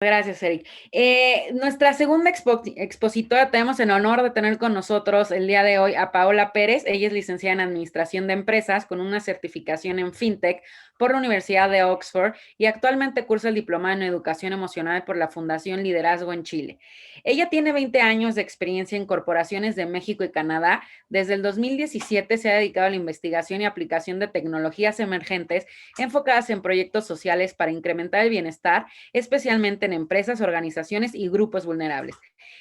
Gracias, Eric. Nuestra segunda expositora tenemos el honor de tener con nosotros el día de hoy a Paola Pérez. Ella es licenciada en Administración de Empresas con una certificación en FinTech por la Universidad de Oxford y actualmente cursa el diplomado en Educación Emocional por la Fundación Liderazgo en Chile. Ella tiene 20 años de experiencia en corporaciones de México y Canadá. Desde el 2017 se ha dedicado a la investigación y aplicación de tecnologías emergentes enfocadas en proyectos sociales para incrementar el bienestar, especialmente en empresas, organizaciones y grupos vulnerables.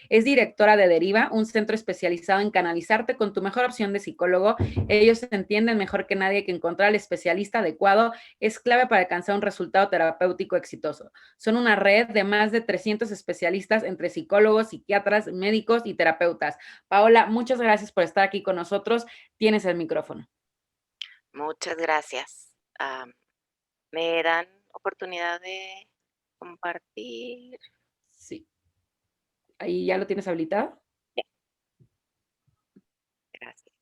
Es directora de Deriva, un centro especializado en canalizarte con tu mejor opción de psicólogo. Ellos entienden mejor que nadie que encontrar al especialista adecuado es clave para alcanzar un resultado terapéutico exitoso. Son una red de más de 300 especialistas entre psicólogos, psiquiatras, médicos y terapeutas. Paola, muchas gracias por estar aquí con nosotros. Tienes el micrófono. Muchas gracias. ¿Me dan oportunidad de compartir? Sí. ¿Ahí ya lo tienes habilitado? Ya, gracias.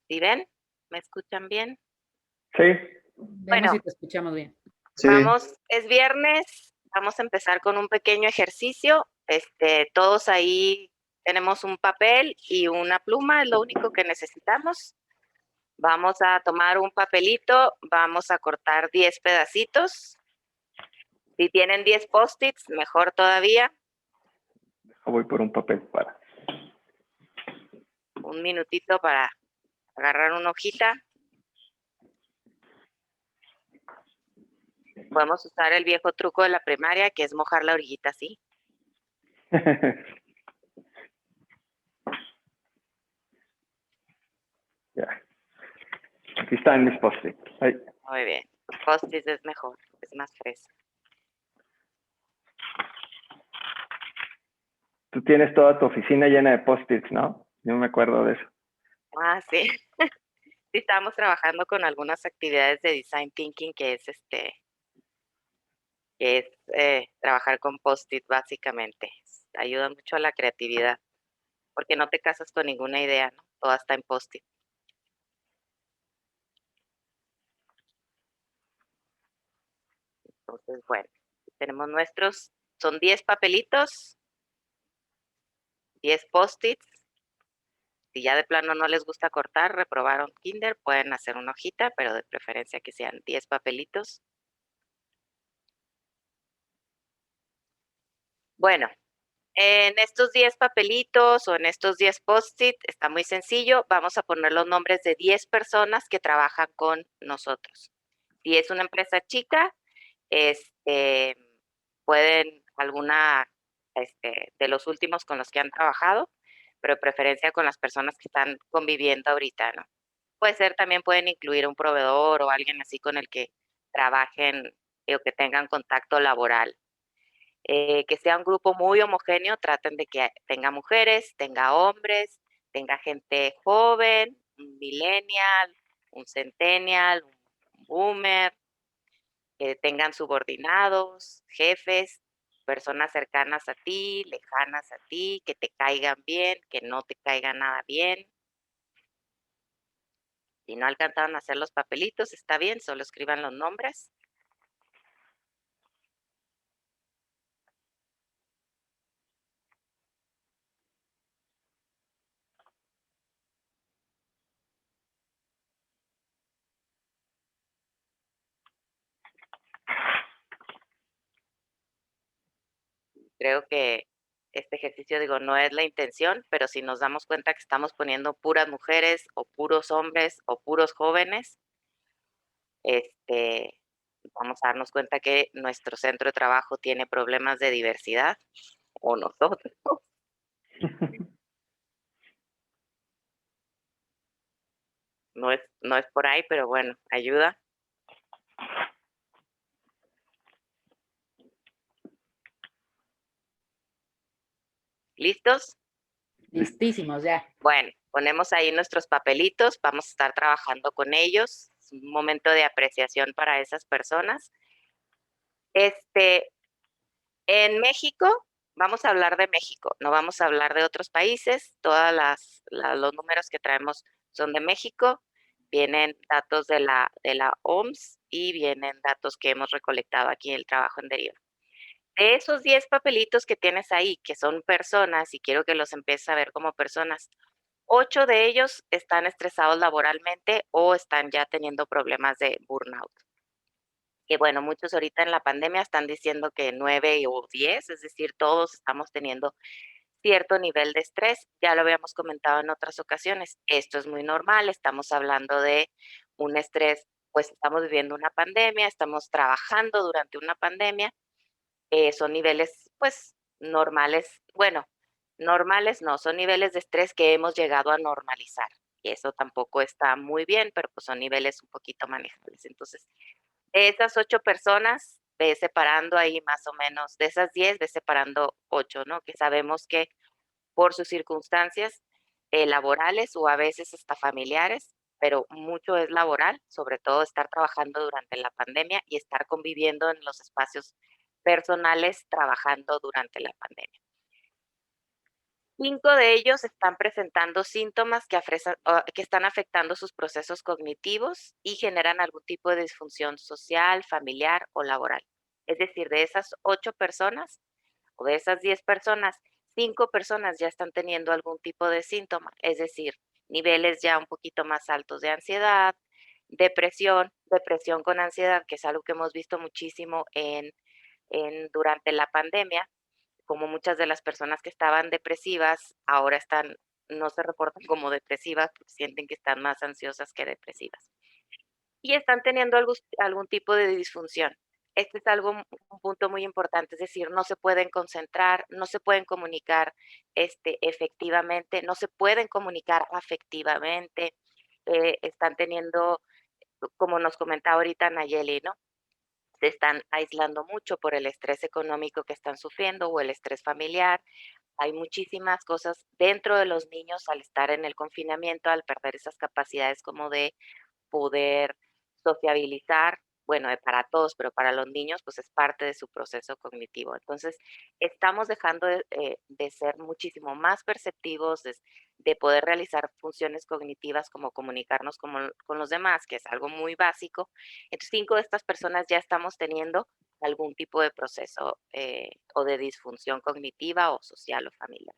¿Sí ven? ¿Me escuchan bien? Sí, Vemos Bueno, si te escuchamos bien. sí. es viernes, vamos a empezar con un pequeño ejercicio. Todos ahí tenemos un papel y una pluma, es lo único que necesitamos. Vamos a tomar un papelito, vamos a cortar 10 pedacitos. Si tienen 10 post-its, mejor todavía. Voy por un papel para. Un minutito para agarrar una hojita. Podemos usar el viejo truco de la primaria, que es mojar la orillita así. Ya. Aquí están mis post-its. Muy bien. Post-its es mejor, es más fresco. Tú tienes toda tu oficina llena de post-its, ¿no? Yo me acuerdo de eso. Ah, sí. Sí, estamos trabajando con algunas actividades de design thinking trabajar con post-it básicamente. Ayuda mucho a la creatividad, porque no te casas con ninguna idea, ¿no? Toda está en post-it. Entonces, bueno, tenemos son 10 papelitos, 10 post-its. Si ya de plano no les gusta cortar, reprobaron kinder, pueden hacer una hojita, pero de preferencia que sean 10 papelitos. Bueno, en estos 10 papelitos o en estos 10 post-it, está muy sencillo, vamos a poner los nombres de 10 personas que trabajan con nosotros. Si es una empresa chica, pueden de los últimos con los que han trabajado, pero de preferencia con las personas que están conviviendo ahorita, ¿no? También pueden incluir un proveedor o alguien así con el que trabajen o que tengan contacto laboral. Que sea un grupo muy homogéneo, traten de que tenga mujeres, tenga hombres, tenga gente joven, un millennial, un centennial, un boomer, que tengan subordinados, jefes, personas cercanas a ti, lejanas a ti, que te caigan bien, que no te caigan nada bien. Si no alcanzaron a hacer los papelitos, está bien, solo escriban los nombres. Creo que este ejercicio, digo, no es la intención, pero si nos damos cuenta que estamos poniendo puras mujeres o puros hombres o puros jóvenes, vamos a darnos cuenta que nuestro centro de trabajo tiene problemas de diversidad o nosotros. No es por ahí, pero bueno, ayuda. ¿Listos? Listísimos ya. Bueno, ponemos ahí nuestros papelitos, vamos a estar trabajando con ellos. Es un momento de apreciación para esas personas. En México, vamos a hablar de México, no vamos a hablar de otros países. Los números que traemos son de México, vienen datos de la OMS, y vienen datos que hemos recolectado aquí en el trabajo en Deriva. De esos 10 papelitos que tienes ahí, que son personas, y quiero que los empieces a ver como personas, 8 de ellos están estresados laboralmente o están ya teniendo problemas de burnout. Que bueno, muchos ahorita en la pandemia están diciendo que 9 o 10, es decir, todos estamos teniendo cierto nivel de estrés. Ya lo habíamos comentado en otras ocasiones. Esto es muy normal, estamos hablando de un estrés, pues estamos viviendo una pandemia, estamos trabajando durante una pandemia, son niveles, pues, normales, bueno, normales no, son niveles de estrés que hemos llegado a normalizar. Y eso tampoco está muy bien, pero pues son niveles un poquito manejables. Entonces, de esas 8 personas, ve separando ahí más o menos, de esas 10, ve separando 8, ¿no? Que sabemos que por sus circunstancias laborales o a veces hasta familiares, pero mucho es laboral, sobre todo estar trabajando durante la pandemia y estar conviviendo en los espacios personales trabajando durante la pandemia. 5 de ellos están presentando síntomas que están afectando sus procesos cognitivos y generan algún tipo de disfunción social, familiar o laboral. Es decir, de esas 8 personas o de esas 10 personas, 5 personas ya están teniendo algún tipo de síntoma, es decir, niveles ya un poquito más altos de ansiedad, depresión con ansiedad, que es algo que hemos visto muchísimo durante la pandemia, como muchas de las personas que estaban depresivas ahora no se reportan como depresivas, porque sienten que están más ansiosas que depresivas. Y están teniendo algún tipo de disfunción. Este es un punto muy importante, es decir, no se pueden concentrar, no se pueden comunicar efectivamente, no se pueden comunicar afectivamente, están teniendo, como nos comentaba ahorita Nayeli, ¿no? Se están aislando mucho por el estrés económico que están sufriendo o el estrés familiar. Hay muchísimas cosas dentro de los niños al estar en el confinamiento, al perder esas capacidades como de poder sociabilizar, bueno, para todos, pero para los niños, pues es parte de su proceso cognitivo. Entonces, estamos dejando de ser muchísimo más perceptivos, de poder realizar funciones cognitivas como comunicarnos con los demás, que es algo muy básico. Entonces, 5 de estas personas ya estamos teniendo algún tipo de proceso o de disfunción cognitiva o social o familiar.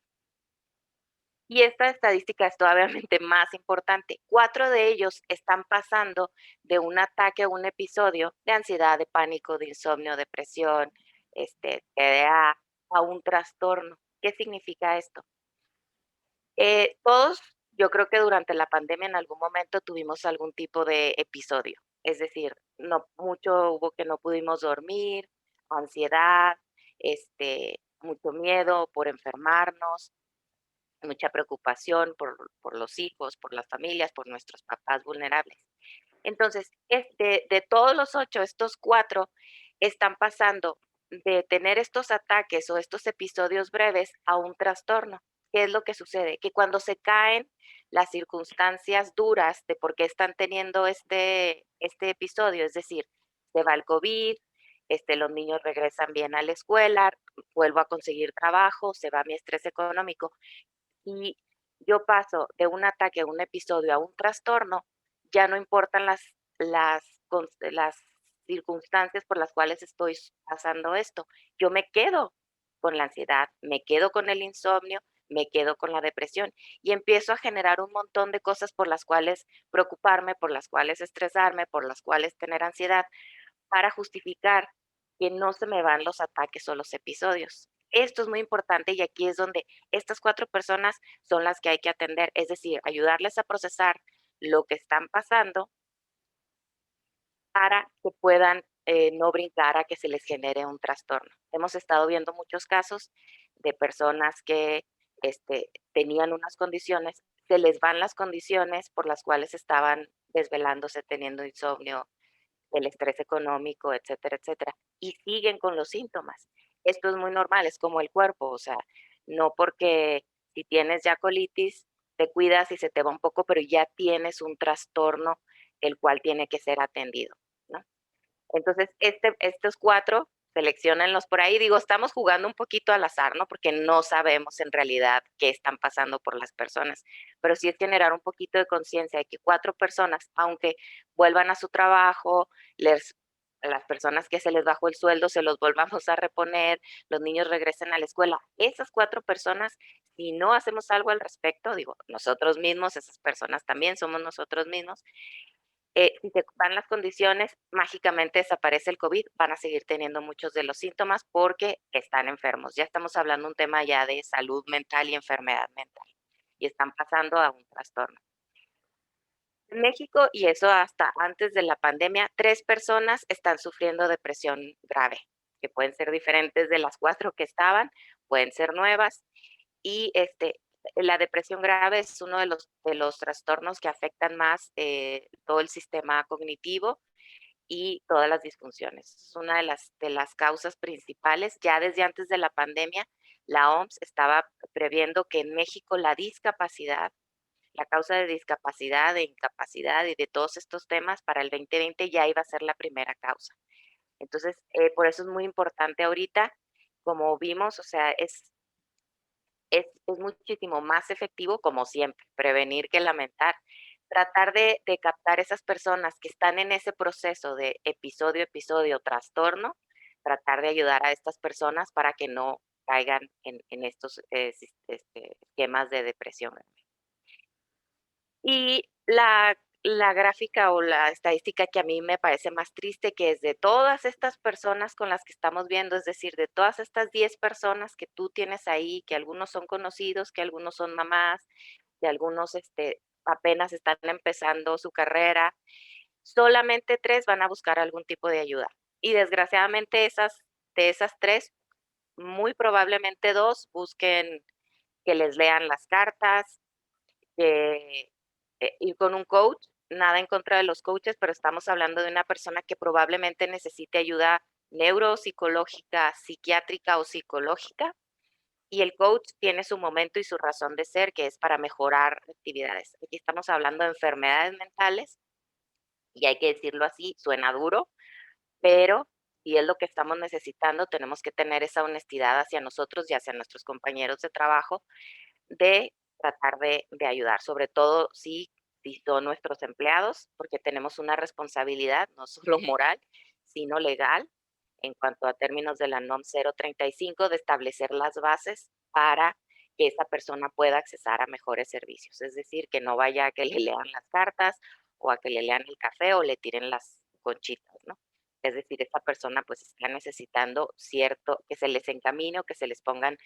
Y esta estadística es todavía más importante. 4 de ellos están pasando de un ataque a un episodio de ansiedad, de pánico, de insomnio, depresión, TDA, a un trastorno. ¿Qué significa esto? Todos, yo creo que durante la pandemia en algún momento tuvimos algún tipo de episodio. Es decir, no mucho hubo que no pudimos dormir, ansiedad, mucho miedo por enfermarnos, mucha preocupación por los hijos, por las familias, por nuestros papás vulnerables. Entonces, de todos los 8, estos 4 están pasando de tener estos ataques o estos episodios breves a un trastorno. ¿Qué es lo que sucede? Que cuando se caen las circunstancias duras de por qué están teniendo este episodio, es decir, se va el COVID, los niños regresan bien a la escuela, vuelvo a conseguir trabajo, se va mi estrés económico, y yo paso de un ataque a un episodio a un trastorno, ya no importan las circunstancias por las cuales estoy pasando esto. Yo me quedo con la ansiedad, me quedo con el insomnio, me quedo con la depresión y empiezo a generar un montón de cosas por las cuales preocuparme, por las cuales estresarme, por las cuales tener ansiedad, para justificar que no se me van los ataques o los episodios. Esto es muy importante y aquí es donde estas 4 personas son las que hay que atender, es decir, ayudarles a procesar lo que están pasando para que puedan no brincar a que se les genere un trastorno. Hemos estado viendo muchos casos de personas que tenían unas condiciones, se les van las condiciones por las cuales estaban desvelándose, teniendo insomnio, el estrés económico, etcétera, etcétera, y siguen con los síntomas. Esto es muy normal, es como el cuerpo, o sea, no porque si tienes ya colitis, te cuidas y se te va un poco, pero ya tienes un trastorno el cual tiene que ser atendido, ¿no? Entonces, estos 4 selecciónenlos por ahí. Digo, estamos jugando un poquito al azar, ¿no? Porque no sabemos en realidad qué están pasando por las personas, pero sí es generar un poquito de conciencia de que 4 personas, aunque vuelvan a su trabajo, les a las personas que se les bajó el sueldo, se los volvamos a reponer, los niños regresen a la escuela. Esas 4 personas, si no hacemos algo al respecto, digo, nosotros mismos, esas personas también somos nosotros mismos, si se dan las condiciones, mágicamente desaparece el COVID, van a seguir teniendo muchos de los síntomas porque están enfermos. Ya estamos hablando un tema ya de salud mental y enfermedad mental y están pasando a un trastorno. En México, y eso hasta antes de la pandemia, 3 personas están sufriendo depresión grave, que pueden ser diferentes de las 4 que estaban, pueden ser nuevas. Y la depresión grave es uno de los trastornos que afectan más todo el sistema cognitivo y todas las disfunciones. Es una de las causas principales. Ya desde antes de la pandemia, la OMS estaba previendo que en México la discapacidad, la causa de discapacidad, de incapacidad y de todos estos temas para el 2020 ya iba a ser la primera causa. Entonces, por eso es muy importante ahorita, como vimos, o sea, es muchísimo más efectivo, como siempre, prevenir que lamentar. Tratar de captar esas personas que están en ese proceso de episodio, episodio, trastorno, tratar de ayudar a estas personas para que no caigan en estos esquemas de depresión. Y la gráfica o la estadística que a mí me parece más triste, que es de todas estas personas con las que estamos viendo, es decir, de todas estas 10 personas que tú tienes ahí, que algunos son conocidos, que algunos son mamás, que algunos, apenas están empezando su carrera, solamente 3 van a buscar algún tipo de ayuda. Y desgraciadamente de esas 3, muy probablemente 2 busquen que les lean las cartas, que ir con un coach, nada en contra de los coaches, pero estamos hablando de una persona que probablemente necesite ayuda neuropsicológica, psiquiátrica o psicológica, y el coach tiene su momento y su razón de ser, que es para mejorar actividades. Aquí estamos hablando de enfermedades mentales, y hay que decirlo así, suena duro, pero si es lo que estamos necesitando, tenemos que tener esa honestidad hacia nosotros y hacia nuestros compañeros de trabajo de tratar de ayudar, sobre todo si son nuestros empleados, porque tenemos una responsabilidad, no solo moral, sino legal, en cuanto a términos de la NOM 035, de establecer las bases para que esa persona pueda accesar a mejores servicios. Es decir, que no vaya a que le lean las cartas o a que le lean el café o le tiren las conchitas, ¿no? Es decir, esta persona pues está necesitando cierto, que se les encamine o que se les pongan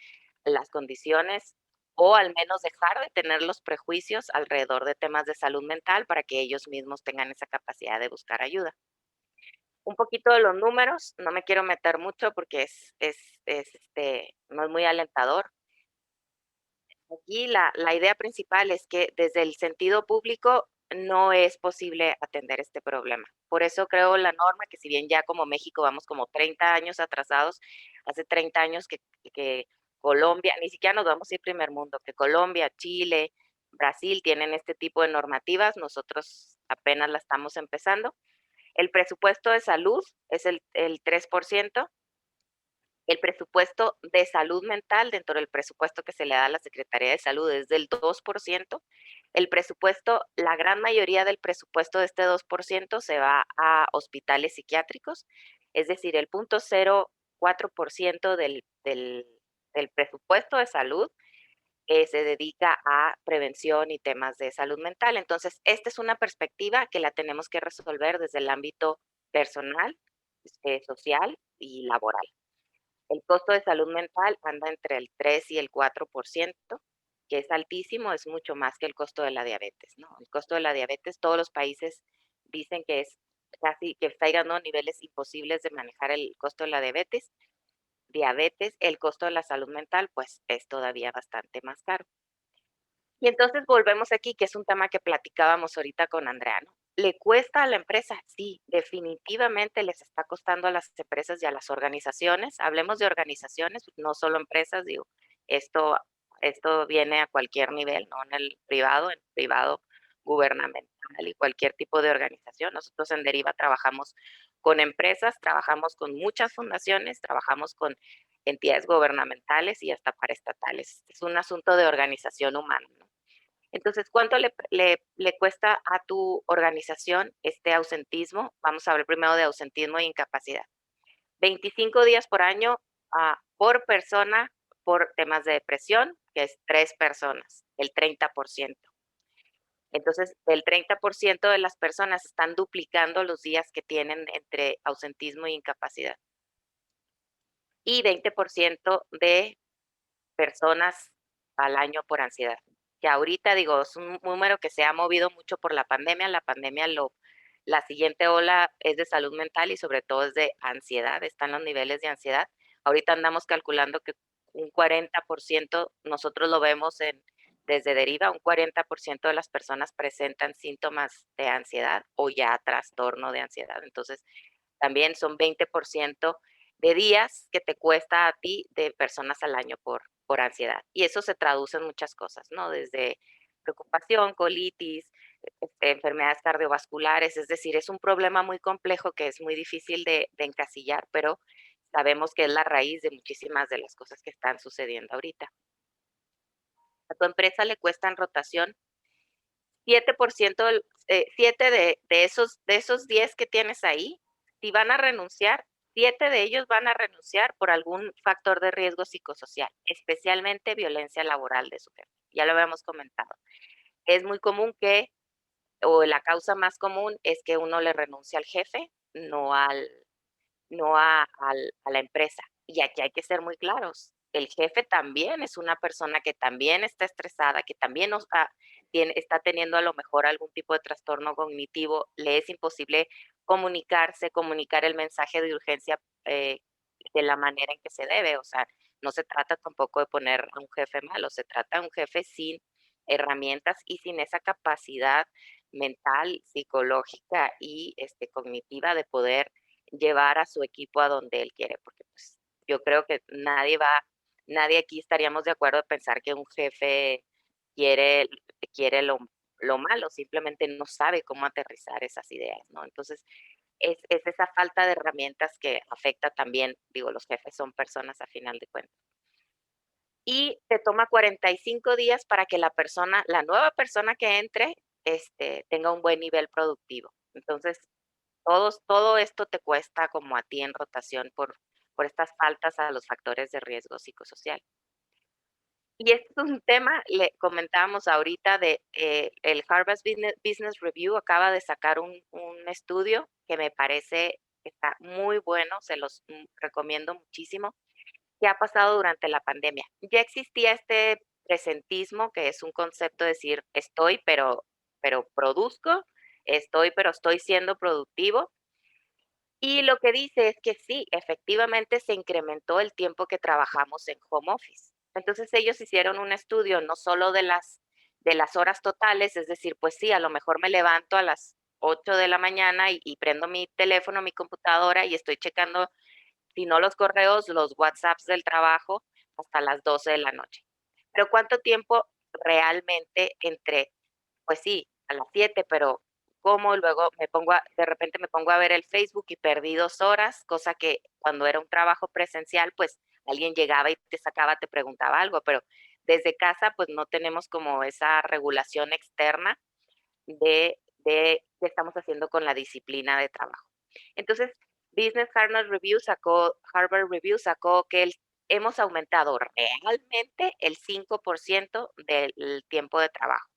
las condiciones o al menos dejar de tener los prejuicios alrededor de temas de salud mental para que ellos mismos tengan esa capacidad de buscar ayuda. Un poquito de los números, no me quiero meter mucho porque no es muy alentador. Aquí la idea principal es que desde el sentido público no es posible atender este problema. Por eso creo la norma que si bien ya como México vamos como 30 años atrasados, hace 30 años que Colombia, ni siquiera nos vamos a ir primer mundo, que Colombia, Chile, Brasil tienen este tipo de normativas, nosotros apenas la estamos empezando. El presupuesto de salud es el 3%. El presupuesto de salud mental dentro del presupuesto que se le da a la Secretaría de Salud es del 2%. El presupuesto, la gran mayoría del presupuesto de este 2% se va a hospitales psiquiátricos, es decir, el 0.04% del presupuesto de salud se dedica a prevención y temas de salud mental. Entonces, esta es una perspectiva que la tenemos que resolver desde el ámbito personal, social y laboral. El costo de salud mental anda entre el 3 y el 4%, que es altísimo, es mucho más que el costo de la diabetes, ¿no? El costo de la diabetes, todos los países dicen que es casi que está llegando a niveles imposibles de manejar el costo de la diabetes, el costo de la salud mental, pues es todavía bastante más caro. Y entonces volvemos aquí, que es un tema que platicábamos ahorita con Andrea, ¿no? ¿Le cuesta a la empresa? Sí, definitivamente les está costando a las empresas y a las organizaciones. Hablemos de organizaciones, no solo empresas, digo, esto, esto viene a cualquier nivel, ¿no? En el privado gubernamental. y cualquier tipo de organización. Nosotros en Deriva trabajamos con empresas, trabajamos con muchas fundaciones, trabajamos con entidades gubernamentales y hasta paraestatales. Es un asunto de organización humana, ¿no? Entonces, ¿cuánto le cuesta a tu organización este ausentismo? Vamos a hablar primero de ausentismo e incapacidad. 25 días por año por persona por temas de depresión, que es 3 personas, el 30%. Entonces, el 30% de las personas están duplicando los días que tienen entre ausentismo e incapacidad. Y 20% de personas al año por ansiedad. Que ahorita digo, es un número que se ha movido mucho por la pandemia. La siguiente ola es de salud mental y sobre todo es de ansiedad, están los niveles de ansiedad. Ahorita andamos calculando que un 40%, nosotros lo vemos desde Deriva, un 40% de las personas presentan síntomas de ansiedad o ya trastorno de ansiedad. Entonces, también son 20% de días que te cuesta a ti de personas al año por ansiedad. Y eso se traduce en muchas cosas, ¿no? Desde preocupación, colitis, enfermedades cardiovasculares, es decir, es un problema muy complejo que es muy difícil de encasillar, pero sabemos que es la raíz de muchísimas de las cosas que están sucediendo ahorita. A tu empresa le cuesta en rotación 7%, 7 de esos 10 que tienes ahí, si van a renunciar, 7 de ellos van a renunciar por algún factor de riesgo psicosocial, especialmente violencia laboral de su jefe. Ya lo habíamos comentado. Es muy común o la causa más común es que uno le renuncia al jefe, no a la empresa. Y aquí hay que ser muy claros. El jefe también es una persona que también está estresada, que también está teniendo a lo mejor algún tipo de trastorno cognitivo. Le es imposible comunicar el mensaje de urgencia de la manera en que se debe. O sea, no se trata tampoco de poner a un jefe malo, se trata de un jefe sin herramientas y sin esa capacidad mental, psicológica y cognitiva de poder llevar a su equipo a donde él quiere, porque pues yo creo que nadie aquí estaríamos de acuerdo en pensar que un jefe quiere, quiere lo malo, simplemente no sabe cómo aterrizar esas ideas, ¿no? Entonces, es esa falta de herramientas que afecta también, digo, los jefes son personas a final de cuentas. Y te toma 45 días para que la nueva persona que entre, tenga un buen nivel productivo. Entonces, todo esto te cuesta como a ti en rotación por estas faltas a los factores de riesgo psicosocial. Y este es un tema, le comentábamos ahorita el Harvard Business Review acaba de sacar un estudio que me parece que está muy bueno, se los recomiendo muchísimo, que ha pasado durante la pandemia. Ya existía este presentismo, que es un concepto de decir, estoy, pero produzco, estoy, pero estoy siendo productivo. Y lo que dice es que sí, efectivamente se incrementó el tiempo que trabajamos en home office. Entonces ellos hicieron un estudio no solo de las horas totales, es decir, pues sí, a lo mejor me levanto a las 8 de la mañana y prendo mi teléfono, mi computadora y estoy checando, si no los correos, los WhatsApps del trabajo hasta las 12 de la noche. Pero ¿cuánto tiempo realmente pues sí, a las 7, pero como luego de repente me pongo a ver el Facebook y perdí 2 horas, cosa que cuando era un trabajo presencial, pues alguien llegaba y te sacaba, te preguntaba algo, pero desde casa, pues no tenemos como esa regulación externa de qué estamos haciendo con la disciplina de trabajo. Entonces, Harvard Review sacó que hemos aumentado realmente el 5% del tiempo de trabajo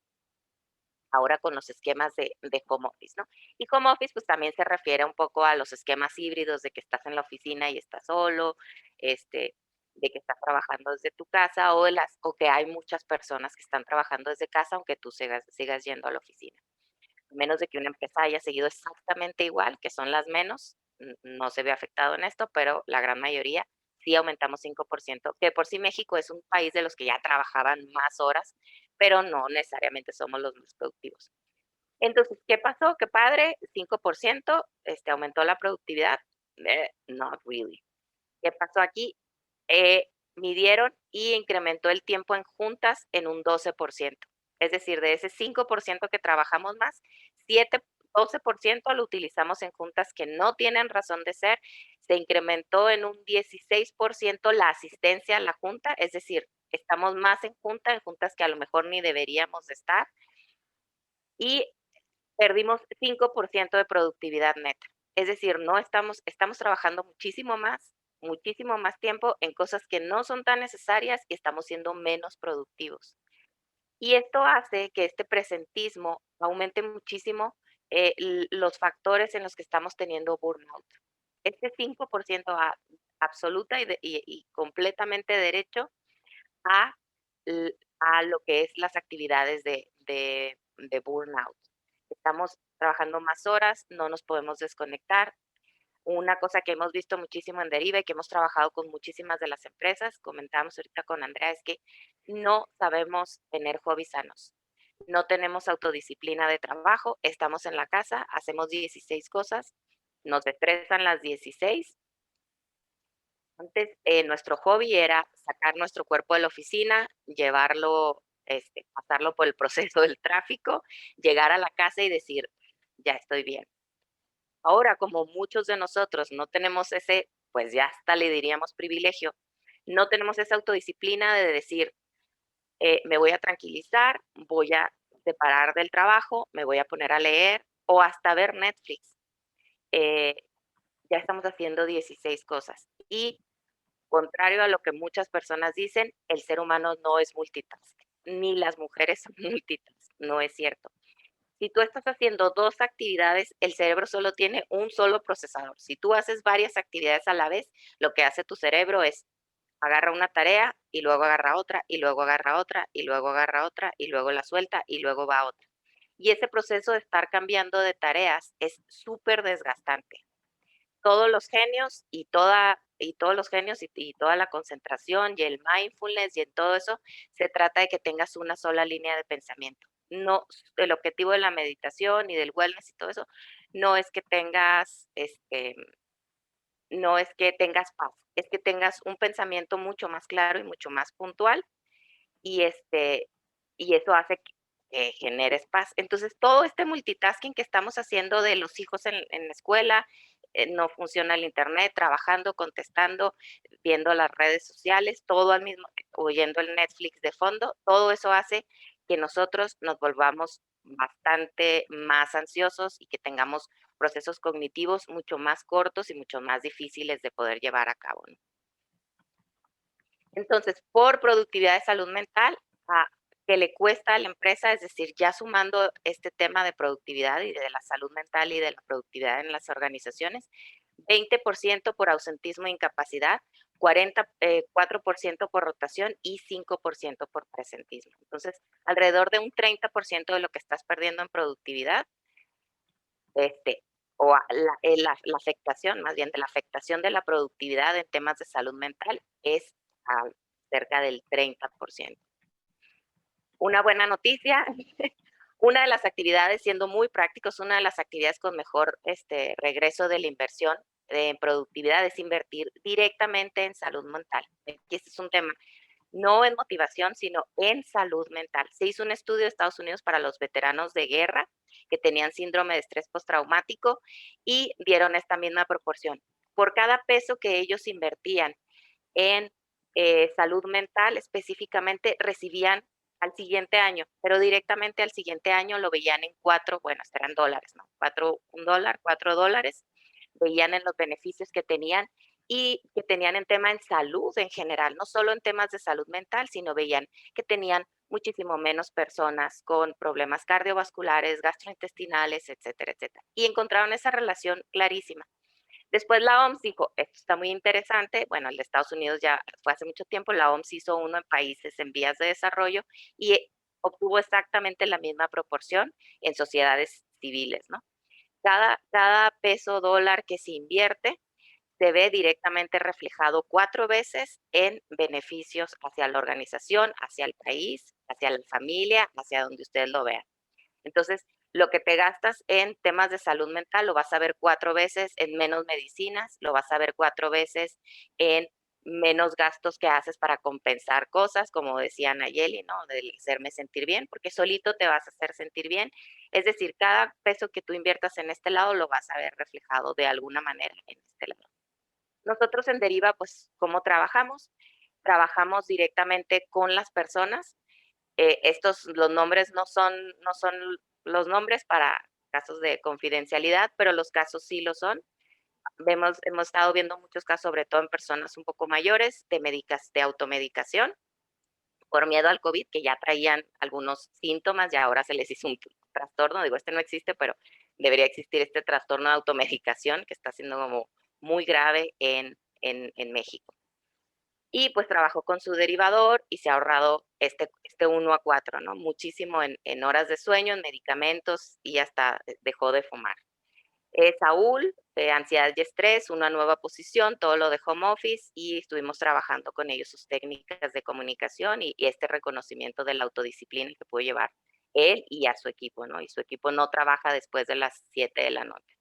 ahora con los esquemas de home office, ¿no? Y home office, pues también se refiere un poco a los esquemas híbridos de que estás en la oficina y estás solo, de que estás trabajando desde tu casa o que hay muchas personas que están trabajando desde casa aunque tú sigas yendo a la oficina. A menos de que una empresa haya seguido exactamente igual, que son las menos, no se ve afectado en esto, pero la gran mayoría sí aumentamos 5%, que por sí México es un país de los que ya trabajaban más horas, pero no necesariamente somos los más productivos. Entonces, ¿qué pasó? Qué padre, 5%, aumentó la productividad. Not really. ¿Qué pasó aquí? Midieron y incrementó el tiempo en juntas en un 12%. Es decir, de ese 5% que trabajamos más, 12% lo utilizamos en juntas que no tienen razón de ser. Se incrementó en un 16% la asistencia a la junta, es decir, estamos más en juntas que a lo mejor ni deberíamos de estar. Y perdimos 5% de productividad neta. Es decir, no estamos trabajando muchísimo más tiempo en cosas que no son tan necesarias y estamos siendo menos productivos. Y esto hace que este presentismo aumente muchísimo los factores en los que estamos teniendo burnout. Este 5% absoluta y completamente derecho a, a lo que es las actividades de burnout. Estamos trabajando más horas, no nos podemos desconectar. Una cosa que hemos visto muchísimo en Deriva y que hemos trabajado con muchísimas de las empresas, comentábamos ahorita con Andrea, es que no sabemos tener hobbies sanos. No tenemos autodisciplina de trabajo, estamos en la casa, hacemos 16 cosas, nos estresan las 16. Antes nuestro hobby era sacar nuestro cuerpo de la oficina, llevarlo, pasarlo por el proceso del tráfico, llegar a la casa y decir, ya estoy bien. Ahora, como muchos de nosotros no tenemos ese, pues ya hasta le diríamos privilegio, no tenemos esa autodisciplina de decir, me voy a tranquilizar, voy a separar del trabajo, me voy a poner a leer o hasta ver Netflix. Ya estamos haciendo 16 cosas. Y contrario a lo que muchas personas dicen, el ser humano no es multitask, ni las mujeres son multitask, no es cierto. Si tú estás haciendo 2 actividades, el cerebro solo tiene un solo procesador. Si tú haces varias actividades a la vez, lo que hace tu cerebro es agarra una tarea y luego agarra otra y luego agarra otra y luego agarra otra y luego la suelta y luego va a otra. Y ese proceso de estar cambiando de tareas es súper desgastante. Todos los genios y toda la concentración y el mindfulness y en todo eso, se trata de que tengas una sola línea de pensamiento. No, el objetivo de la meditación y del wellness y todo eso, no es que tengas, no es que tengas paz, es que tengas un pensamiento mucho más claro y mucho más puntual y y eso hace que generes paz. Entonces, todo este multitasking que estamos haciendo de los hijos en la escuela, no funciona el internet, trabajando, contestando, viendo las redes sociales, todo al mismo, oyendo el Netflix de fondo, todo eso hace que nosotros nos volvamos bastante más ansiosos y que tengamos procesos cognitivos mucho más cortos y mucho más difíciles de poder llevar a cabo, ¿no? Entonces, por productividad de salud mental, que le cuesta a la empresa, es decir, ya sumando este tema de productividad y de la salud mental y de la productividad en las organizaciones, 20% por ausentismo e incapacidad, 4% por rotación y 5% por presentismo. Entonces, alrededor de un 30% de lo que estás perdiendo en productividad, la afectación, más bien de la afectación de la productividad en temas de salud mental es cerca del 30%. Una buena noticia, una de las actividades, siendo muy prácticos, una de las actividades con mejor regreso de la inversión en productividad es invertir directamente en salud mental. Aquí este es un tema, no en motivación, sino en salud mental. Se hizo un estudio de Estados Unidos para los veteranos de guerra que tenían síndrome de estrés postraumático y dieron esta misma proporción. Por cada peso que ellos invertían en salud mental específicamente, recibían al siguiente año, pero directamente al siguiente año lo veían en eran dólares, ¿no? $4, veían en los beneficios que tenían y que tenían en tema en salud en general, no solo en temas de salud mental, sino veían que tenían muchísimo menos personas con problemas cardiovasculares, gastrointestinales, etcétera, etcétera. Y encontraron esa relación clarísima. Después la OMS dijo, esto está muy interesante, bueno, el de Estados Unidos ya fue hace mucho tiempo, la OMS hizo uno en países en vías de desarrollo y obtuvo exactamente la misma proporción en sociedades civiles, ¿no? Cada peso dólar que se invierte se ve directamente reflejado 4 veces en beneficios hacia la organización, hacia el país, hacia la familia, hacia donde ustedes lo vean. Entonces, lo que te gastas en temas de salud mental lo vas a ver 4 veces en menos medicinas, lo vas a ver 4 veces en menos gastos que haces para compensar cosas, como decía Nayeli, ¿no? De hacerme sentir bien, porque solito te vas a hacer sentir bien. Es decir, cada peso que tú inviertas en este lado lo vas a ver reflejado de alguna manera en este lado. Nosotros en Deriva, pues, ¿cómo trabajamos? Trabajamos directamente con las personas. Los nombres no son los nombres para casos de confidencialidad, pero los casos sí lo son. Hemos estado viendo muchos casos, sobre todo en personas un poco mayores, de automedicación, por miedo al COVID, que ya traían algunos síntomas y ahora se les hizo un trastorno. Digo, este no existe, pero debería existir este trastorno de automedicación que está siendo como muy grave en México. Y pues trabajó con su derivador y se ha ahorrado este 1 a 4, ¿no? Muchísimo en horas de sueño, en medicamentos y hasta dejó de fumar. Saúl, ansiedad y estrés, una nueva posición, todo lo de home office y estuvimos trabajando con ellos sus técnicas de comunicación y este reconocimiento de la autodisciplina que puede llevar él y a su equipo, ¿no? Y su equipo no trabaja después de las 7 de la noche.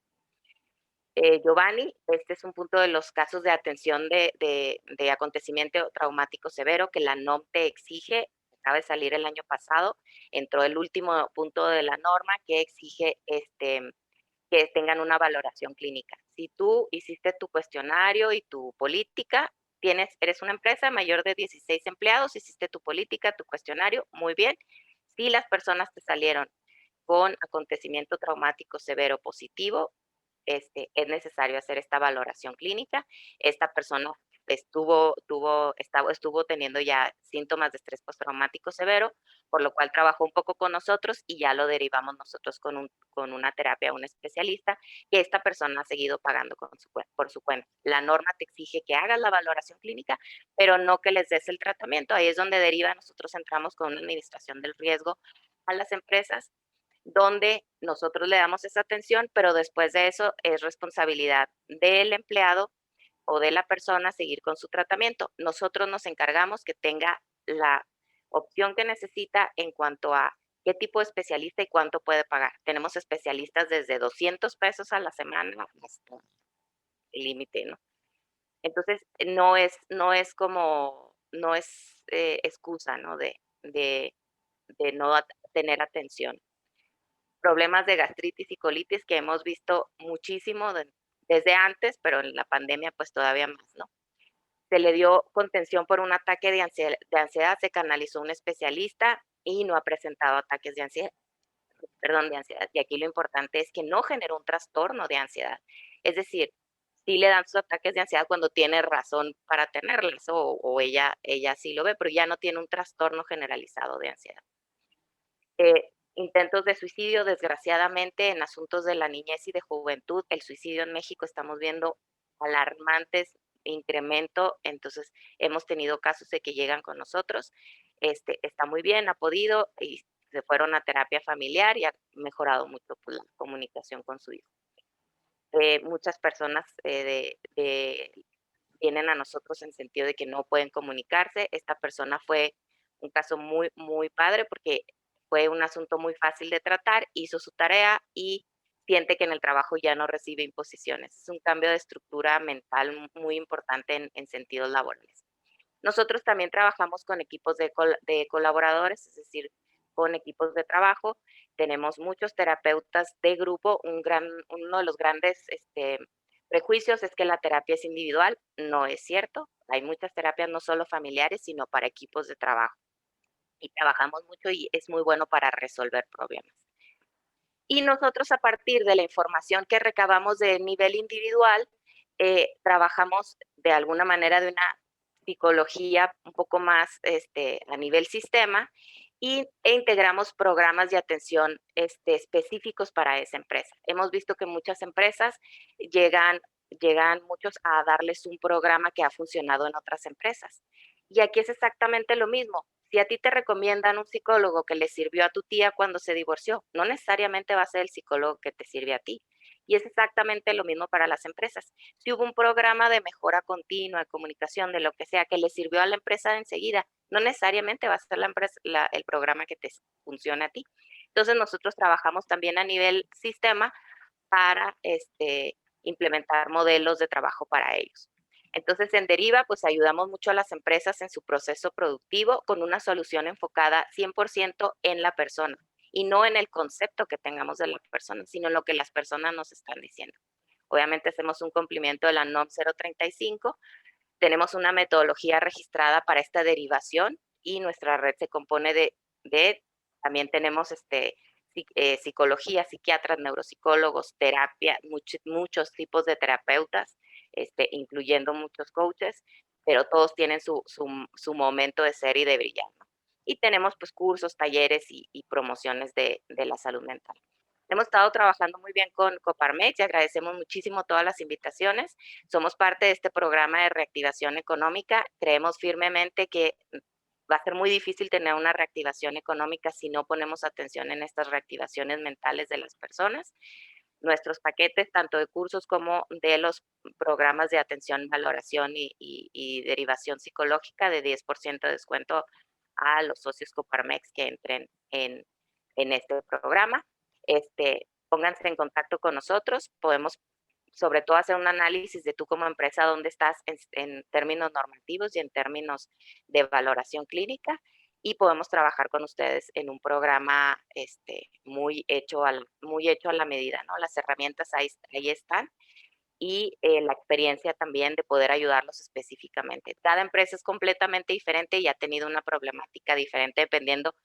Giovanni, este es un punto de los casos de atención de acontecimiento traumático severo que la NOM te exige, acaba de salir el año pasado, entró el último punto de la norma que exige que tengan una valoración clínica. Si tú hiciste tu cuestionario y tu política, eres una empresa mayor de 16 empleados, hiciste tu política, tu cuestionario, muy bien. Si las personas te salieron con acontecimiento traumático severo positivo, es necesario hacer esta valoración clínica. Esta persona estuvo teniendo ya síntomas de estrés postraumático severo, por lo cual trabajó un poco con nosotros y ya lo derivamos nosotros con una terapia, un especialista, que esta persona ha seguido pagando por su cuenta. La norma te exige que hagas la valoración clínica, pero no que les des el tratamiento. Ahí es donde deriva, nosotros entramos con una administración del riesgo a las empresas donde nosotros le damos esa atención, pero después de eso es responsabilidad del empleado o de la persona seguir con su tratamiento. Nosotros nos encargamos que tenga la opción que necesita en cuanto a qué tipo de especialista y cuánto puede pagar. Tenemos especialistas desde 200 pesos a la semana hasta el límite, ¿no? Entonces, no es excusa, ¿no? De no tener atención. Problemas de gastritis y colitis que hemos visto muchísimo desde antes, pero en la pandemia pues todavía más, ¿no? Se le dio contención por un ataque de ansiedad, se canalizó un especialista y no ha presentado ataques de ansiedad, perdón, de ansiedad. Y aquí lo importante es que no generó un trastorno de ansiedad. Es decir, sí le dan sus ataques de ansiedad cuando tiene razón para tenerlos o ella sí lo ve, pero ya no tiene un trastorno generalizado de ansiedad. Intentos de suicidio, desgraciadamente, en asuntos de la niñez y de juventud, el suicidio en México estamos viendo alarmantes incremento, entonces hemos tenido casos de que llegan con nosotros, está muy bien, ha podido y se fueron a terapia familiar y ha mejorado mucho pues, la comunicación con su hijo. Muchas personas vienen a nosotros en sentido de que no pueden comunicarse. Esta persona fue un caso muy, muy padre porque fue un asunto muy fácil de tratar, hizo su tarea y siente que en el trabajo ya no recibe imposiciones. Es un cambio de estructura mental muy importante en sentidos laborales. Nosotros también trabajamos con equipos de colaboradores, es decir, con equipos de trabajo. Tenemos muchos terapeutas de grupo. Uno de los grandes prejuicios es que la terapia es individual. No es cierto. Hay muchas terapias no solo familiares, sino para equipos de trabajo. Y trabajamos mucho y es muy bueno para resolver problemas. Y nosotros a partir de la información que recabamos de nivel individual, trabajamos de alguna manera de una psicología un poco más a nivel sistema e integramos programas de atención específicos para esa empresa. Hemos visto que muchas empresas llegan muchos a darles un programa que ha funcionado en otras empresas. Y aquí es exactamente lo mismo. Si a ti te recomiendan un psicólogo que le sirvió a tu tía cuando se divorció, no necesariamente va a ser el psicólogo que te sirve a ti. Y es exactamente lo mismo para las empresas. Si hubo un programa de mejora continua, de comunicación, de lo que sea, que le sirvió a la empresa de enseguida, no necesariamente va a ser el programa que te funcione a ti. Entonces nosotros trabajamos también a nivel sistema para implementar modelos de trabajo para ellos. Entonces, en Deriva, pues ayudamos mucho a las empresas en su proceso productivo con una solución enfocada 100% en la persona y no en el concepto que tengamos de la persona, sino en lo que las personas nos están diciendo. Obviamente hacemos un cumplimiento de la NOM 035, tenemos una metodología registrada para esta derivación y nuestra red se compone también tenemos psicología, psiquiatras, neuropsicólogos, terapia, muchos tipos de terapeutas, incluyendo muchos coaches, pero todos tienen su momento de ser y de brillar, ¿no? Y tenemos pues cursos, talleres y promociones de la salud mental. Hemos estado trabajando muy bien con Coparmex y agradecemos muchísimo todas las invitaciones. Somos parte de este programa de reactivación económica. Creemos firmemente que va a ser muy difícil tener una reactivación económica si no ponemos atención en estas reactivaciones mentales de las personas. Nuestros paquetes, tanto de cursos como de los programas de atención, valoración y derivación psicológica, de 10% de descuento a los socios Coparmex que entren en este programa. Pónganse en contacto con nosotros, podemos sobre todo hacer un análisis de tú como empresa, dónde estás en términos normativos y en términos de valoración clínica, y podemos trabajar con ustedes en un programa muy hecho a la medida, ¿no? Las herramientas ahí están y la experiencia también de poder ayudarlos específicamente. Cada empresa es completamente diferente y ha tenido una problemática diferente dependiendo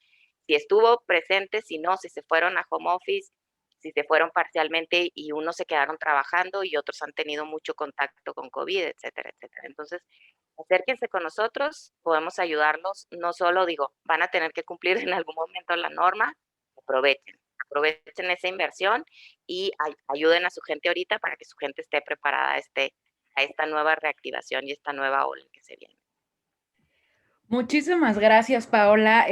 si estuvo presente, si no, si se fueron a home office, si se fueron parcialmente y unos se quedaron trabajando y otros han tenido mucho contacto con COVID, etcétera, etcétera. Entonces, acérquense con nosotros, podemos ayudarlos. No solo digo, van a tener que cumplir en algún momento la norma, aprovechen esa inversión y ayuden a su gente ahorita para que su gente esté preparada a esta nueva reactivación y esta nueva ola que se viene. Muchísimas gracias, Paola.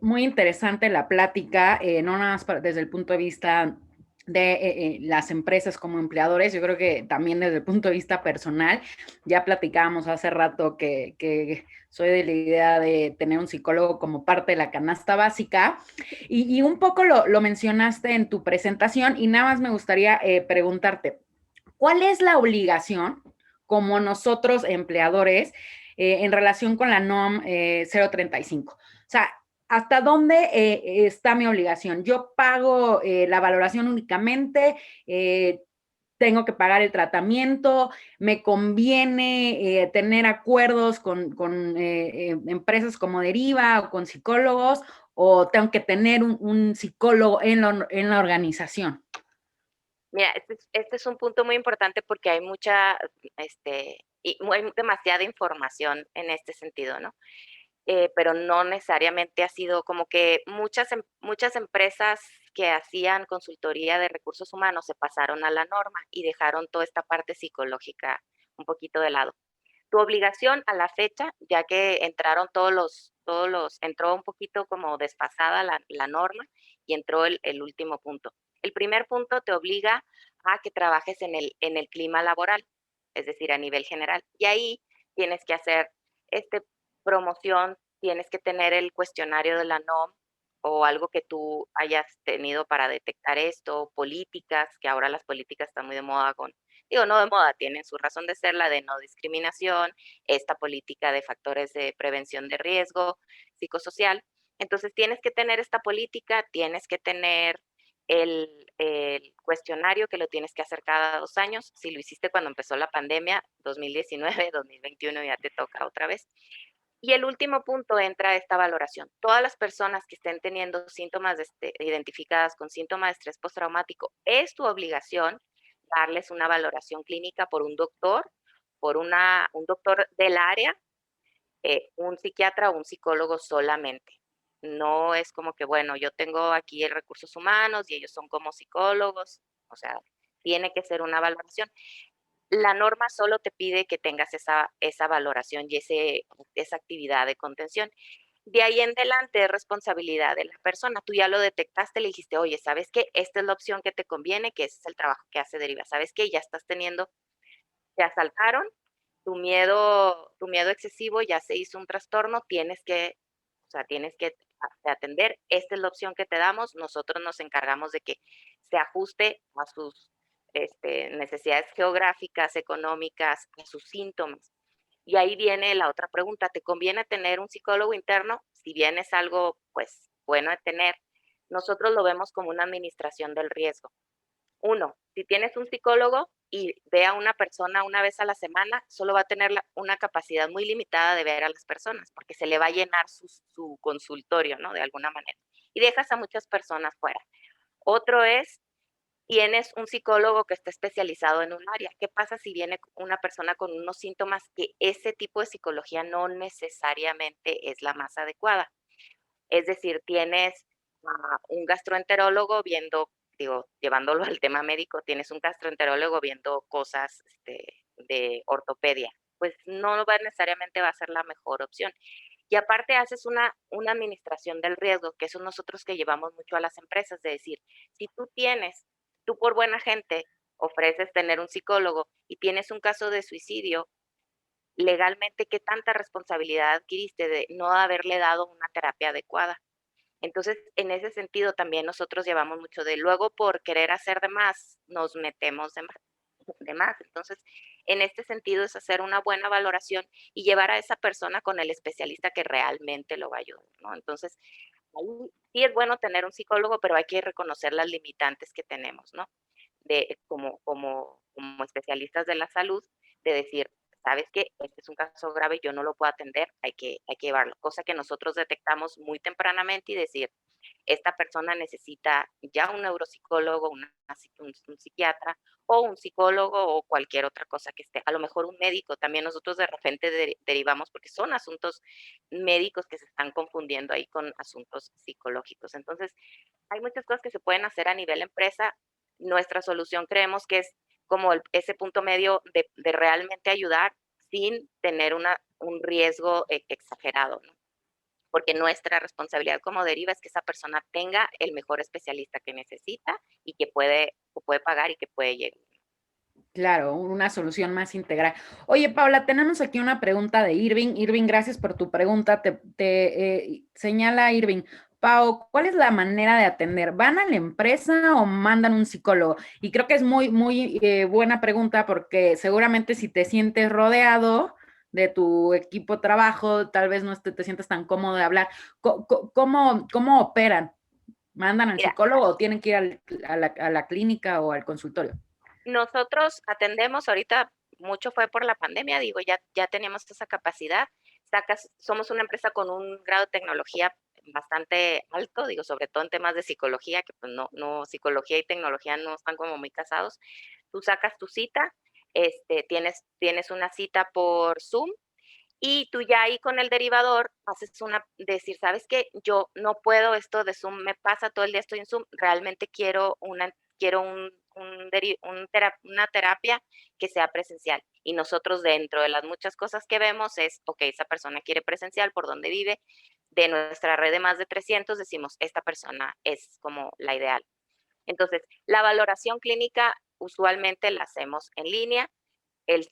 Muy interesante la plática, no nada más desde el punto de vista de las empresas como empleadores, yo creo que también desde el punto de vista personal. Ya platicábamos hace rato que soy de la idea de tener un psicólogo como parte de la canasta básica y un poco lo mencionaste en tu presentación y nada más me gustaría preguntarte, ¿cuál es la obligación como nosotros empleadores en relación con la NOM 035? O sea, ¿hasta dónde está mi obligación? ¿Yo pago la valoración únicamente? ¿Tengo que pagar el tratamiento? ¿Me conviene tener acuerdos con empresas como Deriva o con psicólogos? ¿O tengo que tener un psicólogo en la organización? Mira, este es un punto muy importante porque hay hay demasiada información en este sentido, ¿no? Pero no necesariamente ha sido como que muchas empresas que hacían consultoría de recursos humanos se pasaron a la norma y dejaron toda esta parte psicológica un poquito de lado. Tu obligación a la fecha, ya que entraron entró un poquito como desfasada la norma y entró el último punto. El primer punto te obliga a que trabajes en el clima laboral, es decir, a nivel general. Y ahí tienes que hacer promoción, tienes que tener el cuestionario de la NOM o algo que tú hayas tenido para detectar esto, políticas, que ahora las políticas están muy de moda digo, no de moda, tienen su razón de ser, la de no discriminación, esta política de factores de prevención de riesgo psicosocial. Entonces tienes que tener esta política, tienes que tener el cuestionario que lo tienes que hacer cada 2 años. Si lo hiciste cuando empezó la pandemia, 2019, 2021 ya te toca otra vez. Y el último punto entra esta valoración. Todas las personas que estén teniendo síntomas identificadas con síntomas de estrés postraumático, es tu obligación darles una valoración clínica por un doctor, un doctor del área, un psiquiatra o un psicólogo solamente. No es como que, bueno, yo tengo aquí el recursos humanos y ellos son como psicólogos, o sea, tiene que ser una valoración. La norma solo te pide que tengas esa valoración y esa actividad de contención. De ahí en adelante es responsabilidad de la persona. Tú ya lo detectaste, le dijiste, oye, ¿sabes qué? Esta es la opción que te conviene, que ese es el trabajo que hace Deriva. ¿Sabes qué? Ya estás teniendo, te asaltaron, tu miedo excesivo ya se hizo un trastorno, tienes que atender. Esta es la opción que te damos. Nosotros nos encargamos de que se ajuste a sus necesidades geográficas, económicas, a sus síntomas. Y ahí viene la otra pregunta, ¿te conviene tener un psicólogo interno? Si bien es algo, pues, bueno de tener, nosotros lo vemos como una administración del riesgo. Uno, si tienes un psicólogo y ve a una persona una vez a la semana, solo va a tener una capacidad muy limitada de ver a las personas, porque se le va a llenar su consultorio, ¿no? De alguna manera. Y dejas a muchas personas fuera. Otro es, tienes un psicólogo que está especializado en un área. ¿Qué pasa si viene una persona con unos síntomas que ese tipo de psicología no necesariamente es la más adecuada? Es decir, tienes un gastroenterólogo viendo, digo, llevándolo al tema médico, tienes un gastroenterólogo viendo cosas de ortopedia, pues no va necesariamente va a ser la mejor opción. Y aparte haces una administración del riesgo, que eso nosotros que llevamos mucho a las empresas, de decir, si tú por buena gente ofreces tener un psicólogo y tienes un caso de suicidio, legalmente, ¿qué tanta responsabilidad adquiriste de no haberle dado una terapia adecuada? Entonces, en ese sentido, también nosotros llevamos mucho de luego por querer hacer de más, nos metemos de más. Entonces, en este sentido es hacer una buena valoración y llevar a esa persona con el especialista que realmente lo va a ayudar, ¿no? Entonces, ahí sí es bueno tener un psicólogo, pero hay que reconocer las limitantes que tenemos, ¿no? Como especialistas de la salud, de decir, ¿sabes qué? Este es un caso grave, yo no lo puedo atender, hay que llevarlo. Cosa que nosotros detectamos muy tempranamente y decir, esta persona necesita ya un neuropsicólogo, un psiquiatra o un psicólogo o cualquier otra cosa que esté. A lo mejor un médico, también nosotros de repente derivamos porque son asuntos médicos que se están confundiendo ahí con asuntos psicológicos. Entonces, hay muchas cosas que se pueden hacer a nivel empresa. Nuestra solución creemos que es como ese punto medio de realmente ayudar sin tener un riesgo exagerado, ¿no? Porque nuestra responsabilidad como deriva es que esa persona tenga el mejor especialista que necesita y que puede pagar y que puede llegar. Claro, una solución más integral. Oye, Paula, tenemos aquí una pregunta de Irving. Irving, gracias por tu pregunta. Señala Irving, Pau, ¿cuál es la manera de atender? ¿Van a la empresa o mandan un psicólogo? Y creo que es muy buena pregunta porque seguramente si te sientes rodeado de tu equipo de trabajo, tal vez no te sientas tan cómodo de hablar. ¿Cómo operan? ¿Mandan al Mira, psicólogo o tienen que ir a la clínica o al consultorio? nosotros atendemos ahorita, mucho fue por la pandemia, digo, ya teníamos esa capacidad. Somos una empresa con un grado de tecnología bastante alto, digo, sobre todo en temas de psicología, que pues no, psicología y tecnología no están como muy casados. Tú sacas tu cita, tienes una cita por Zoom y tú ya ahí con el derivador haces decir, ¿sabes qué? Yo no puedo esto de Zoom, me pasa todo el día estoy en Zoom, realmente quiero una terapia que sea presencial. Y nosotros dentro de las muchas cosas que vemos es, ok, esa persona quiere presencial, por donde vive, de nuestra red de más de 300 decimos, esta persona es como la ideal. Entonces, la valoración clínica usualmente la hacemos en línea.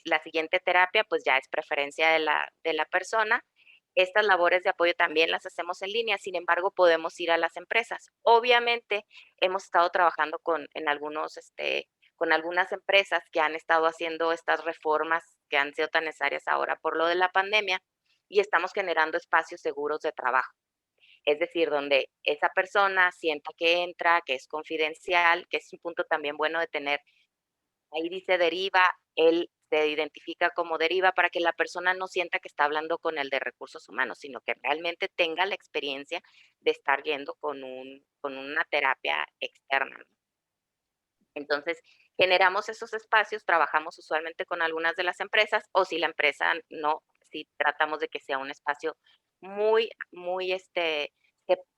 La siguiente terapia pues ya es preferencia de la persona. Estas labores de apoyo también las hacemos en línea, sin embargo podemos ir a las empresas. Obviamente hemos estado trabajando con algunas empresas que han estado haciendo estas reformas que han sido tan necesarias ahora por lo de la pandemia y estamos generando espacios seguros de trabajo. Es decir, donde esa persona sienta que entra, que es confidencial, que es un punto también bueno de tener. Ahí dice deriva, él se identifica como deriva para que la persona no sienta que está hablando con el de recursos humanos, sino que realmente tenga la experiencia de estar yendo con una terapia externa, ¿no? Entonces, generamos esos espacios, trabajamos usualmente con algunas de las empresas, o si la empresa no, si tratamos de que sea un espacio muy, muy,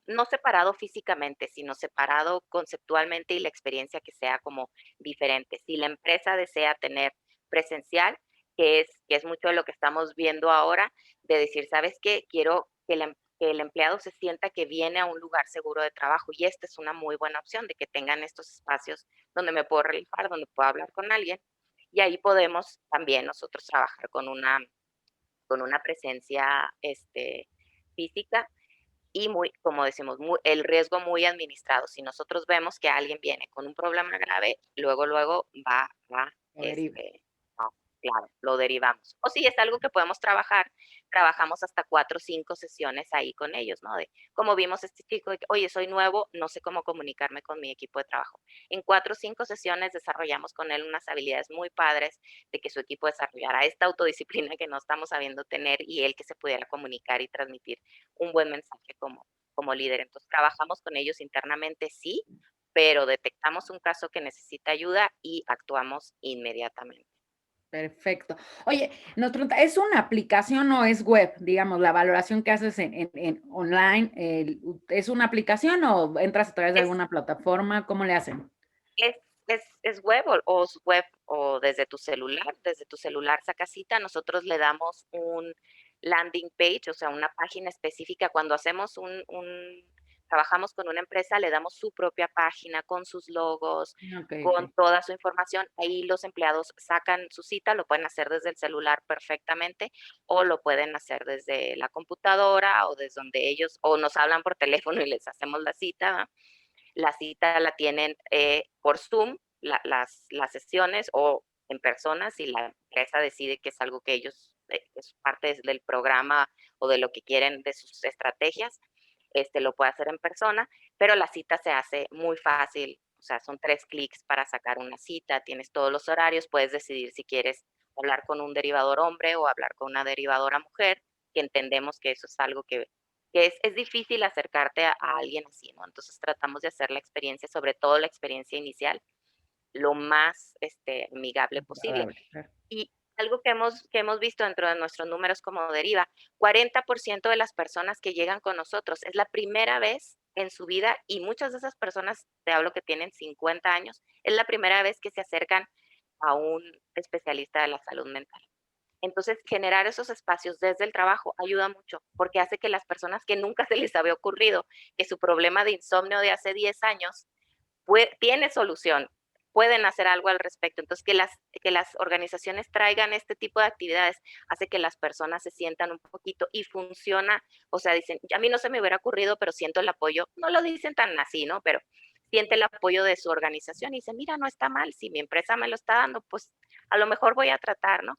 no separado físicamente, sino separado conceptualmente y la experiencia que sea como diferente. Si la empresa desea tener presencial, que es mucho de lo que estamos viendo ahora, de decir, ¿sabes qué? Quiero que el empleado se sienta que viene a un lugar seguro de trabajo y esta es una muy buena opción de que tengan estos espacios donde me puedo relajar, donde puedo hablar con alguien y ahí podemos también nosotros trabajar con una presencia física. y muy, como decimos, el riesgo muy administrado. Si nosotros vemos que alguien viene con un problema grave, luego va a, Lo deriva. no, claro, lo derivamos. O si es algo que podemos trabajar, trabajamos hasta 4 o 5 sesiones ahí con ellos, ¿no? De, como vimos este chico, de que, oye, soy nuevo, no sé cómo comunicarme con mi equipo de trabajo. En 4 o 5 sesiones desarrollamos con él unas habilidades muy padres de que su equipo desarrollara esta autodisciplina que no estamos sabiendo tener y él que se pudiera comunicar y transmitir un buen mensaje como líder. Entonces, trabajamos con ellos internamente, sí, pero detectamos un caso que necesita ayuda y actuamos inmediatamente. Perfecto. Oye, nos pregunta, ¿es una aplicación o es web? Digamos, la valoración que haces en online, ¿es una aplicación o entras a través de Es, alguna plataforma? ¿Cómo le hacen? es web o es web o desde tu celular saca cita, nosotros le damos un landing page, o sea, una página específica. Cuando hacemos trabajamos con una empresa, le damos su propia página con sus logos, Ok, con ok. toda su información. Ahí los empleados sacan su cita, lo pueden hacer desde el celular perfectamente o lo pueden hacer desde la computadora o desde donde ellos, o nos hablan por teléfono y les hacemos la cita, ¿va? La cita la tienen por Zoom, las sesiones o en persona, si la empresa decide que es algo que ellos, es parte del programa o de lo que quieren, de sus estrategias, lo puede hacer en persona, pero la cita se hace muy fácil, o sea, son 3 clics para sacar una cita, tienes todos los horarios, puedes decidir si quieres hablar con un derivador hombre o hablar con una derivadora mujer, que entendemos que eso es algo que es difícil acercarte a alguien así, ¿no? Entonces tratamos de hacer la experiencia, sobre todo la experiencia inicial, lo más amigable posible. Agradable, claro. Y algo que hemos visto dentro de nuestros números como deriva, 40% de las personas que llegan con nosotros es la primera vez en su vida, y muchas de esas personas, te hablo que tienen 50 años, es la primera vez que se acercan a un especialista de la salud mental. Entonces, generar esos espacios desde el trabajo ayuda mucho, porque hace que las personas que nunca se les había ocurrido que su problema de insomnio de hace 10 años tiene solución, pueden hacer algo al respecto. Entonces, que las organizaciones traigan este tipo de actividades hace que las personas se sientan un poquito y funciona, o sea, dicen, a mí no se me hubiera ocurrido, pero siento el apoyo, no lo dicen tan así, ¿no? Pero siente el apoyo de su organización y dice, mira, no está mal, si mi empresa me lo está dando, pues a lo mejor voy a tratar, ¿no?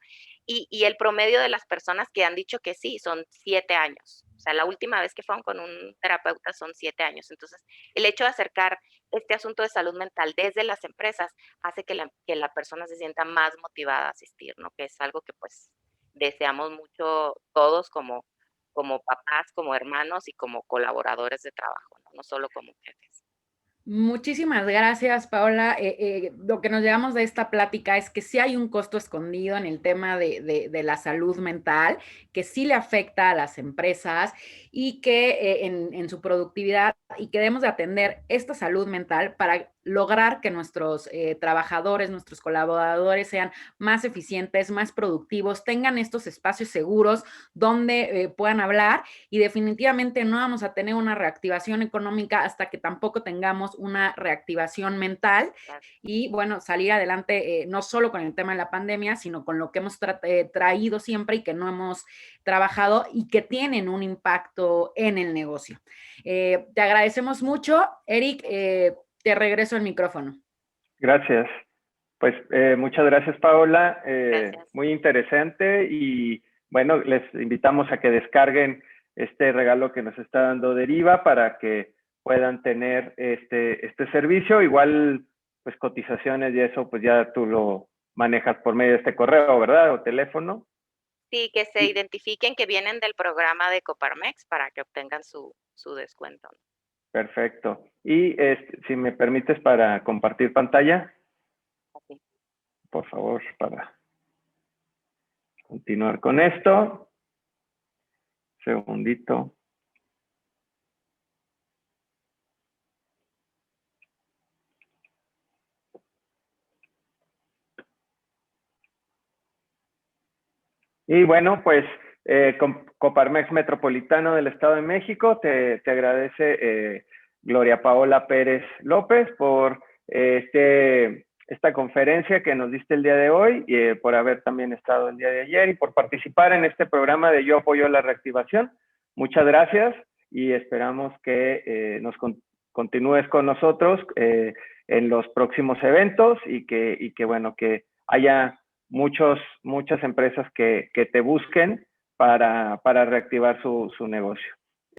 Y el promedio de las personas que han dicho que sí son 7 años. O sea, la última vez que fueron con un terapeuta son 7 años. Entonces, el hecho de acercar este asunto de salud mental desde las empresas hace que la persona se sienta más motivada a asistir, ¿no? Que es algo que pues deseamos mucho todos como papás, como hermanos y como colaboradores de trabajo, ¿no? No solo como jefes. Muchísimas gracias, Paola. Lo que nos llevamos de esta plática es que sí hay un costo escondido en el tema de la salud mental, que sí le afecta a las empresas y que en su productividad y que debemos de atender esta salud mental para lograr que nuestros trabajadores, nuestros colaboradores sean más eficientes, más productivos, tengan estos espacios seguros donde puedan hablar y definitivamente no vamos a tener una reactivación económica hasta que tampoco tengamos una reactivación mental y bueno, salir adelante no solo con el tema de la pandemia, sino con lo que hemos traído siempre y que no hemos trabajado y que tienen un impacto en el negocio. Te agradecemos mucho, Eric, te regreso el micrófono. Gracias. Pues muchas gracias, Paola. Gracias. Muy interesante y bueno, les invitamos a que descarguen este regalo que nos está dando Deriva para que puedan tener este servicio. Igual, pues cotizaciones y eso, pues ya tú lo manejas por medio de este correo, ¿verdad? O teléfono. Sí, que se Y, identifiquen que vienen del programa de Coparmex para que obtengan su descuento, ¿no? perfecto. Y si me permites para compartir pantalla, Así. por favor, para continuar con esto. Segundito. Y bueno, pues Coparmex Metropolitano del Estado de México te agradece Gloria Paola Pérez López por esta conferencia que nos diste el día de hoy y por haber también estado el día de ayer y por participar en este programa de Yo Apoyo la Reactivación. Muchas gracias. y esperamos que continúes con nosotros en los próximos eventos y que bueno, que haya muchas empresas que te busquen para reactivar su negocio.